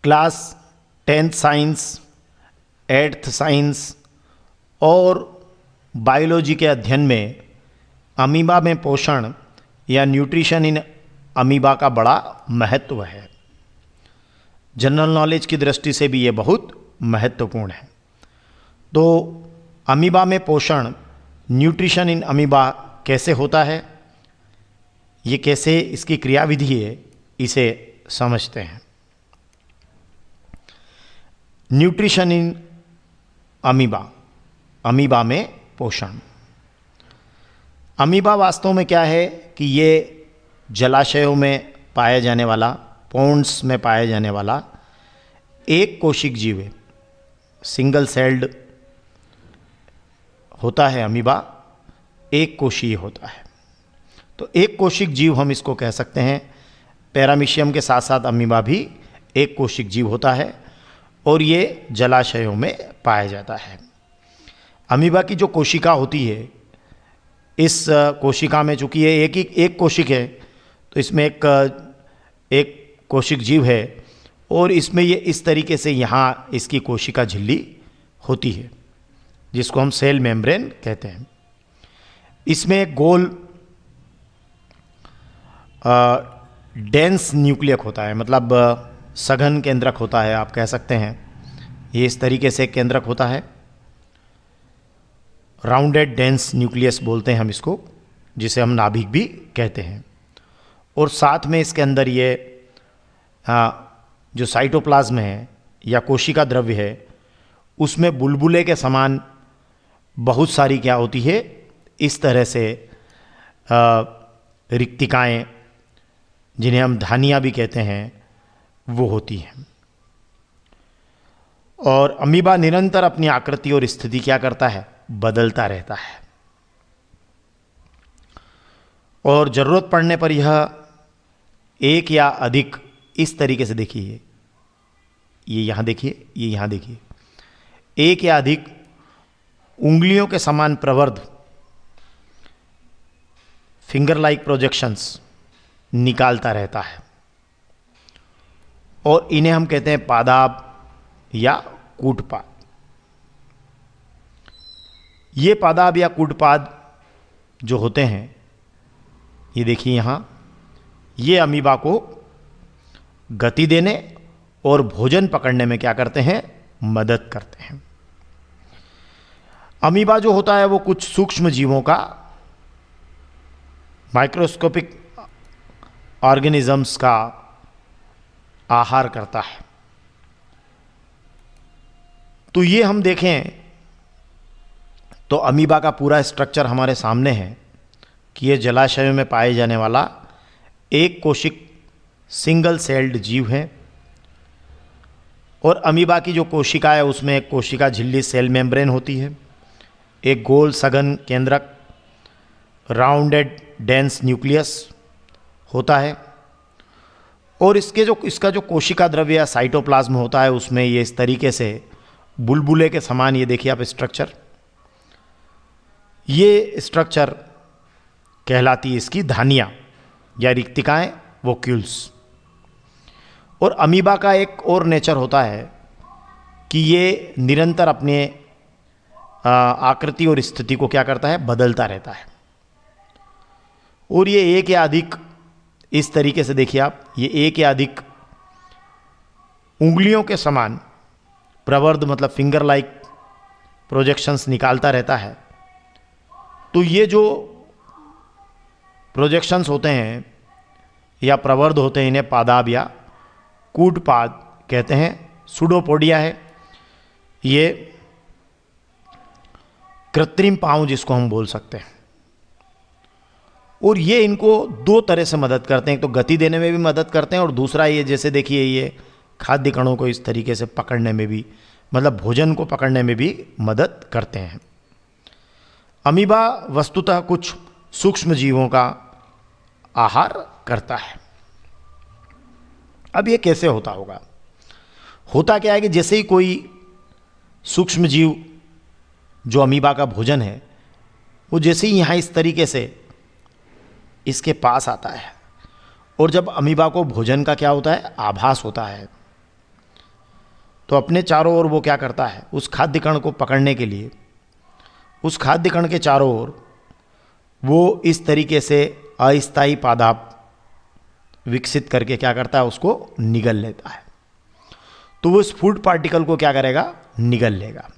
Class 10th science, 8th science और biology के अध्ययन में अमीबा में पोषण या न्यूट्रिशन इन अमीबा का बड़ा महत्व है। जनरल नॉलेज की दृष्टि से भी ये बहुत महत्वपूर्ण है। तो अमीबा में पोषण, न्यूट्रिशन इन अमीबा कैसे होता है, ये कैसे इसकी क्रियाविधि है, इसे समझते हैं। न्यूट्रिशन इन अमीबा, अमीबा में पोषण। अमीबा वास्तव में क्या है कि ये जलाशयों में पाया जाने वाला, पॉन्ड्स में पाया जाने वाला एक कोशिक जीव है। सिंगल सेल्ड होता है अमीबा, एक कोशीय होता है। तो एक कोशिक जीव हम इसको कह सकते हैं। पैरामीशियम के साथ साथ अमीबा भी एक कोशिक जीव होता है और ये जलाशयों में पाया जाता है। अमीबा की जो कोशिका होती है, इस कोशिका में चूंकि ये एक कोशिक है, तो इसमें एक कोशिक जीव है और इसमें ये इस तरीके से यहाँ इसकी कोशिका झिल्ली होती है, जिसको हम सेल मेम्ब्रेन कहते हैं। इसमें एक गोल डेंस न्यूक्लियक होता है, मतलब सघन केंद्रक होता है, आप कह सकते हैं। ये इस तरीके से केंद्रक होता है, राउंडेड डेंस न्यूक्लियस बोलते हैं हम इसको, जिसे हम नाभिक भी कहते हैं। और साथ में इसके अंदर ये जो साइटोप्लाज्म है या कोशिका द्रव्य है, उसमें बुलबुले के समान बहुत सारी क्या होती है, इस तरह से रिक्तिकाएं, जिन्हें हम धानियाँ भी कहते हैं, वो होती हैं। और अमीबा निरंतर अपनी आकृति और स्थिति क्या करता है, बदलता रहता है। और ज़रूरत पड़ने पर यह एक या अधिक, इस तरीके से देखिए, ये यहाँ देखिए, ये यहाँ देखिए, एक या अधिक उंगलियों के समान प्रवर्ध, फिंगर लाइक प्रोजेक्शंस निकालता रहता है। और इन्हें हम कहते हैं पादाब या कूटपाद। ये पादाब या कूटपाद जो होते हैं, ये देखिए यहाँ, ये अमीबा को गति देने और भोजन पकड़ने में क्या करते हैं, मदद करते हैं। अमीबा जो होता है वो कुछ सूक्ष्म जीवों का, माइक्रोस्कोपिक ऑर्गेनिजम्स का आहार करता है। तो ये हम देखें तो अमीबा का पूरा स्ट्रक्चर हमारे सामने है कि ये जलाशयों में पाए जाने वाला एक कोशिक सिंगल सेल्ड जीव है। और अमीबा की जो कोशिका है, उसमें एक कोशिका झिल्ली सेल मेम्ब्रेन होती है, एक गोल सघन केंद्रक राउंडेड डेंस न्यूक्लियस होता है, और इसका जो कोशिका द्रव्य या साइटोप्लाज्म होता है, उसमें ये इस तरीके से बुलबुले के समान, ये देखिए आप स्ट्रक्चर, ये स्ट्रक्चर कहलाती है इसकी धानियाँ या रिक्तिकाएँ, वोक्यूल्स। और अमीबा का एक और नेचर होता है कि ये निरंतर अपने आकृति और स्थिति को क्या करता है, बदलता रहता है। और ये एक या अधिक, इस तरीके से देखिए आप, ये एक या अधिक उंगलियों के समान प्रवर्ध, मतलब फिंगर लाइक प्रोजेक्शंस निकालता रहता है। तो ये जो प्रोजेक्शंस होते हैं या प्रवर्ध होते हैं, इन्हें पादाब या कूटपाद कहते हैं। सुडोपोडिया है ये, कृत्रिम पाँव जिसको हम बोल सकते हैं। और ये इनको दो तरह से मदद करते हैं, एक तो गति देने में भी मदद करते हैं, और दूसरा ये, जैसे देखिए, ये खाद्य कणों को इस तरीके से पकड़ने में भी, मतलब भोजन को पकड़ने में भी मदद करते हैं। अमीबा वस्तुतः कुछ सूक्ष्म जीवों का आहार करता है। अब ये कैसे होता होगा? होता क्या है कि जैसे ही कोई सूक्ष्म जीव जो अमीबा का भोजन है, वो जैसे ही यहाँ इस तरीके से इसके पास आता है, और जब अमीबा को भोजन का क्या होता है, आभास होता है, तो अपने चारों ओर वो क्या करता है, उस खाद्य कण को पकड़ने के लिए उस खाद्य कण के चारों ओर वो इस तरीके से अस्थायी पादाप विकसित करके क्या करता है, उसको निगल लेता है। तो वो इस फूड पार्टिकल को क्या करेगा, निगल लेगा।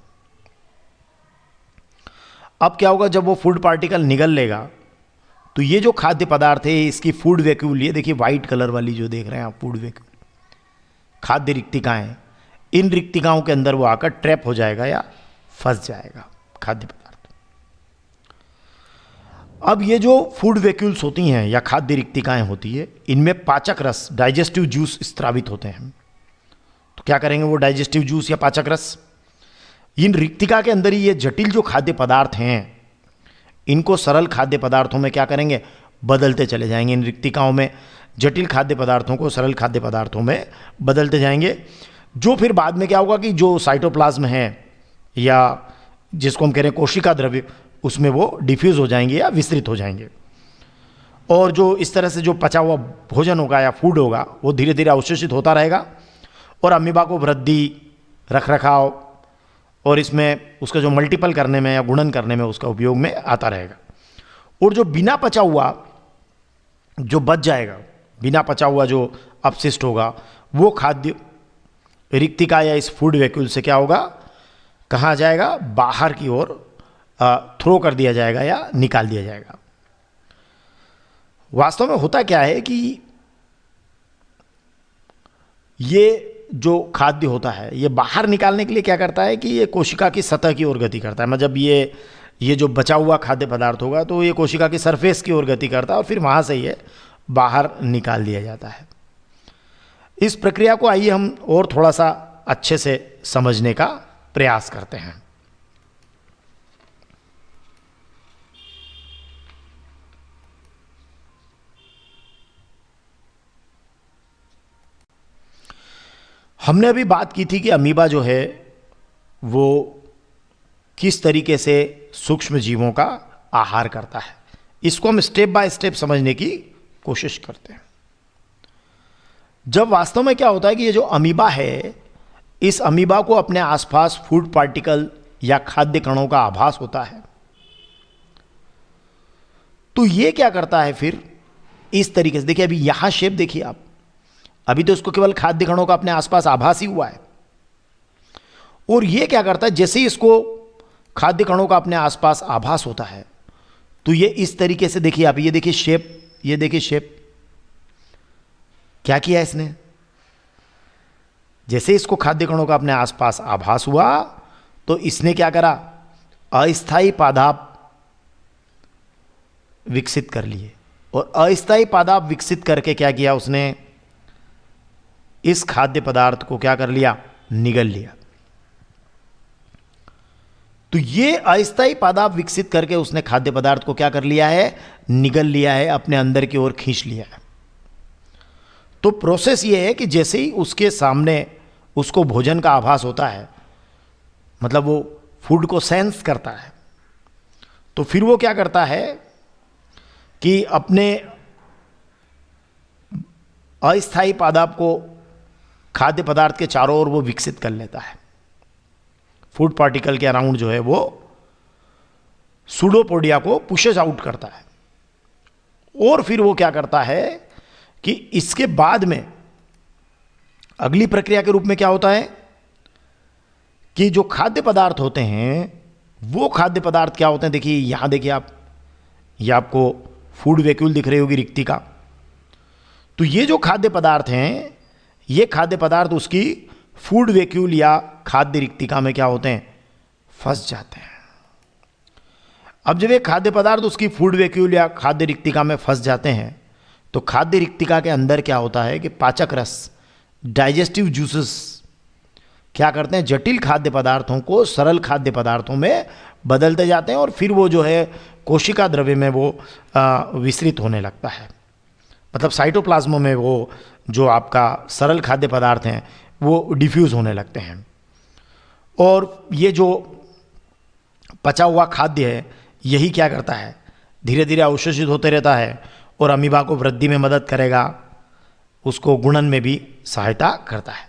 अब क्या होगा, जब वो फूड पार्टिकल निगल लेगा तो ये जो खाद्य पदार्थ है, इसकी फूड वैक्यूल, ये देखिए वाइट कलर वाली जो देख रहे हैं आप, फूड वैक्यूल, खाद्य रिक्तिकाएं, इन रिक्तिकाओं के अंदर वो आकर ट्रैप हो जाएगा या फंस जाएगा खाद्य पदार्थ। अब ये जो फूड वैक्यूल्स होती हैं या खाद्य रिक्तिकाएं होती है, इनमें पाचक रस, डाइजेस्टिव जूस स्त्रावित होते हैं। तो क्या करेंगे वो डाइजेस्टिव जूस या पाचक रस, इन रिक्तिका के अंदर ही ये जटिल जो खाद्य पदार्थ हैं, इनको सरल खाद्य पदार्थों में क्या करेंगे, बदलते चले जाएंगे। इन रिक्तिकाओं में जटिल खाद्य पदार्थों को सरल खाद्य पदार्थों में बदलते जाएंगे, जो फिर बाद में क्या होगा कि जो साइटोप्लाज्म है या जिसको हम कह रहे हैं कोशिका द्रव्य, उसमें वो डिफ्यूज़ हो जाएंगे या विस्तृत हो जाएंगे। और जो इस तरह से जो पचा हुआ भोजन होगा या फूड होगा, वो धीरे धीरे अवशोषित होता रहेगा और अमीबा को वृद्धि, रख रखाव और इसमें उसका जो मल्टीपल करने में या गुणन करने में उसका उपयोग में आता रहेगा। और जो बिना पचा हुआ जो बच जाएगा, बिना पचा हुआ जो अपशिष्ट होगा, वो खाद्य रिक्तिका या इस फूड वैक्यूल से क्या होगा, कहाँ जाएगा, बाहर की ओर थ्रो कर दिया जाएगा या निकाल दिया जाएगा। वास्तव में होता क्या है कि ये जो खाद्य होता है, ये बाहर निकालने के लिए क्या करता है कि ये कोशिका की सतह की ओर गति करता है। मतलब ये जो बचा हुआ खाद्य पदार्थ होगा तो ये कोशिका की सरफेस की ओर गति करता है और फिर वहाँ से ये बाहर निकाल दिया जाता है। इस प्रक्रिया को आइए हम और थोड़ा सा अच्छे से समझने का प्रयास करते हैं। हमने अभी बात की थी कि अमीबा जो है वो किस तरीके से सूक्ष्म जीवों का आहार करता है। इसको हम स्टेप बाय स्टेप समझने की कोशिश करते हैं। जब वास्तव में क्या होता है कि ये जो अमीबा है, इस अमीबा को अपने आसपास फूड पार्टिकल या खाद्य कणों का आभास होता है, तो ये क्या करता है फिर इस तरीके से, देखिए अभी यहां शेप देखिए आप, अभी तो इसको केवल खाद्य कणों का अपने आसपास आभास ही हुआ है। और ये क्या करता है, जैसे ही इसको खाद्य कणों का अपने आसपास आभास होता है तो ये इस तरीके से, देखिए आप, ये देखिए शेप, ये देखिए शेप, क्या किया इसने, जैसे इसको खाद्य कणों का अपने आसपास आभास हुआ तो इसने क्या करा, अस्थायी पादाप विकसित कर लिए। और अस्थायी पादाप विकसित करके क्या किया उसने, इस खाद्य पदार्थ को क्या कर लिया, निगल लिया। तो ये अस्थायी पादाप विकसित करके उसने खाद्य पदार्थ को क्या कर लिया है, निगल लिया है, अपने अंदर की ओर खींच लिया है। तो प्रोसेस ये है कि जैसे ही उसके सामने उसको भोजन का आभास होता है, मतलब वो फूड को सेंस करता है, तो फिर वो क्या करता है कि अपने अस्थायी पादाप को खाद्य पदार्थ के चारों ओर वो विकसित कर लेता है। फूड पार्टिकल के अराउंड जो है वो सूडोपोडिया को पुशेस आउट करता है। और फिर वो क्या करता है कि इसके बाद में अगली प्रक्रिया के रूप में क्या होता है कि जो खाद्य पदार्थ होते हैं, वो खाद्य पदार्थ क्या होते हैं, देखिए यहां देखिए आप, ये आपको फूड वैक्यूल दिख रही होगी रिक्तिका। तो ये जो खाद्य पदार्थ हैं, ये खाद्य पदार्थ उसकी फूड वैक्यूल या खाद्य रिक्तिका में क्या होते हैं, फंस जाते हैं। अब जब ये खाद्य पदार्थ उसकी फूड वैक्यूल या खाद्य रिक्तिका में फंस जाते हैं तो खाद्य रिक्तिका के अंदर क्या होता है कि पाचक रस, डाइजेस्टिव जूसेस क्या करते हैं, जटिल खाद्य पदार्थों को सरल खाद्य पदार्थों में बदलते जाते हैं और फिर वो जो है कोशिका द्रव्य में वो विस्तृत होने लगता है। मतलब साइटोप्लाज्म में वो जो आपका सरल खाद्य पदार्थ हैं वो डिफ्यूज़ होने लगते हैं। और ये जो पचा हुआ खाद्य है, यही क्या करता है, धीरे धीरे अवशोषित होते रहता है और अमीबा को वृद्धि में मदद करेगा, उसको गुणन में भी सहायता करता है।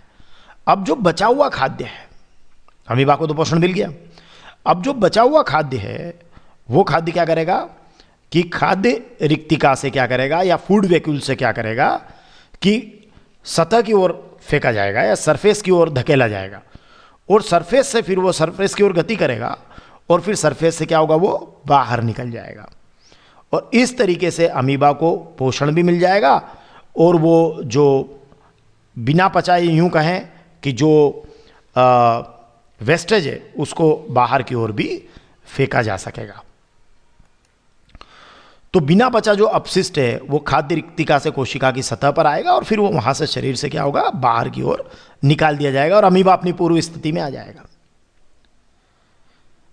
अब जो बचा हुआ खाद्य है, अमीबा को तो पोषण मिल गया, अब जो बचा हुआ खाद्य है वो खाद्य क्या करेगा कि खाद्य रिक्तिका से क्या करेगा या फूड वैक्यूल से क्या करेगा कि सतह की ओर फेंका जाएगा या सरफेस की ओर धकेला जाएगा, और सरफेस से फिर वो सरफेस की ओर गति करेगा और फिर सरफेस से क्या होगा, वो बाहर निकल जाएगा। और इस तरीके से अमीबा को पोषण भी मिल जाएगा और वो जो बिना पचाए, यूं कहें कि जो वेस्टेज है उसको बाहर की ओर भी फेंका जा सकेगा। तो बिना पचा जो अपशिष्ट है वो खाद्य रिक्तिका से कोशिका की सतह पर आएगा और फिर वो वहां से शरीर से क्या होगा, बाहर की ओर निकाल दिया जाएगा और अमीबा अपनी पूर्व स्थिति में आ जाएगा।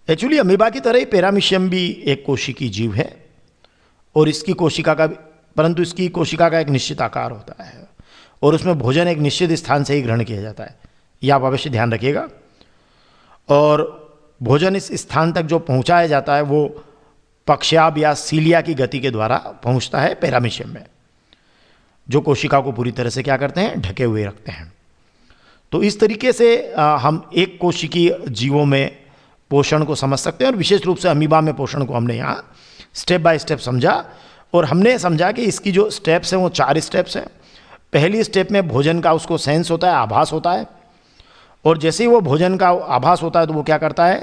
एक्चुअली अमीबा की तरह ही पैरामीशियम भी एक कोशिकीय जीव है और इसकी कोशिका का, परंतु इसकी कोशिका का एक निश्चित आकार होता है और उसमें भोजन एक निश्चित स्थान से ही ग्रहण किया जाता है, यह आप अवश्य ध्यान रखिएगा। और भोजन इस स्थान तक जो पहुंचाया जाता है वो पक्षाभ या सीलिया की गति के द्वारा पहुंचता है पैरामीशियम में, जो कोशिका को पूरी तरह से क्या करते हैं, ढके हुए रखते हैं। तो इस तरीके से हम एक कोशिकीय जीवों में पोषण को समझ सकते हैं और विशेष रूप से अमीबा में पोषण को हमने यहाँ स्टेप बाय स्टेप समझा और हमने समझा कि इसकी जो स्टेप्स हैं वो 4 स्टेप्स हैं। पहली स्टेप में भोजन का उसको सेंस होता है, आभास होता है, और जैसे ही वो भोजन का आभास होता है तो वो क्या करता है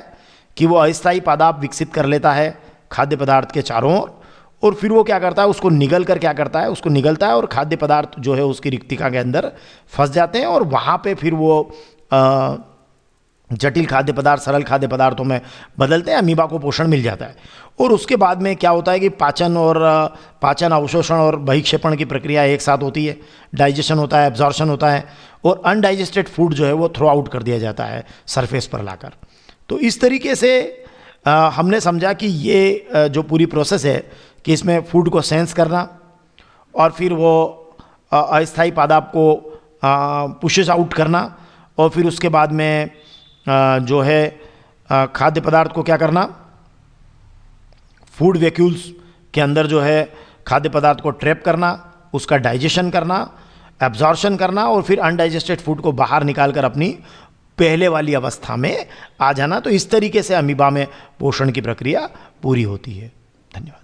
कि वो अस्थायी पादाप विकसित कर लेता है खाद्य पदार्थ के चारों ओर, और फिर वो क्या करता है, उसको निगल कर क्या करता है, उसको निगलता है और खाद्य पदार्थ जो है उसकी रिक्तिका के अंदर फंस जाते हैं और वहाँ पे फिर वो जटिल खाद्य पदार्थ सरल खाद्य पदार्थों में बदलते हैं, अमीबा को पोषण मिल जाता है। और उसके बाद में क्या होता है कि पाचन अवशोषण और बहिक्षेपण की प्रक्रिया एक साथ होती है, डाइजेशन होता है, एब्जॉर्शन होता है और अनडाइजेस्टेड फूड जो है वो थ्रो आउट कर दिया जाता है सरफेस पर लाकर। तो इस तरीके से हमने समझा कि ये जो पूरी प्रोसेस है कि इसमें फूड को सेंस करना और फिर वो अस्थायी पादाप को पुशेस आउट करना और फिर उसके बाद में जो है खाद्य पदार्थ को क्या करना, फूड वैक्यूल्स के अंदर जो है खाद्य पदार्थ को ट्रैप करना, उसका डाइजेशन करना, एब्जॉर्शन करना और फिर अनडाइजेस्टेड फूड को बाहर निकालकर अपनी पहले वाली अवस्था में आ जाना। तो इस तरीके से अमीबा में पोषण की प्रक्रिया पूरी होती है। धन्यवाद।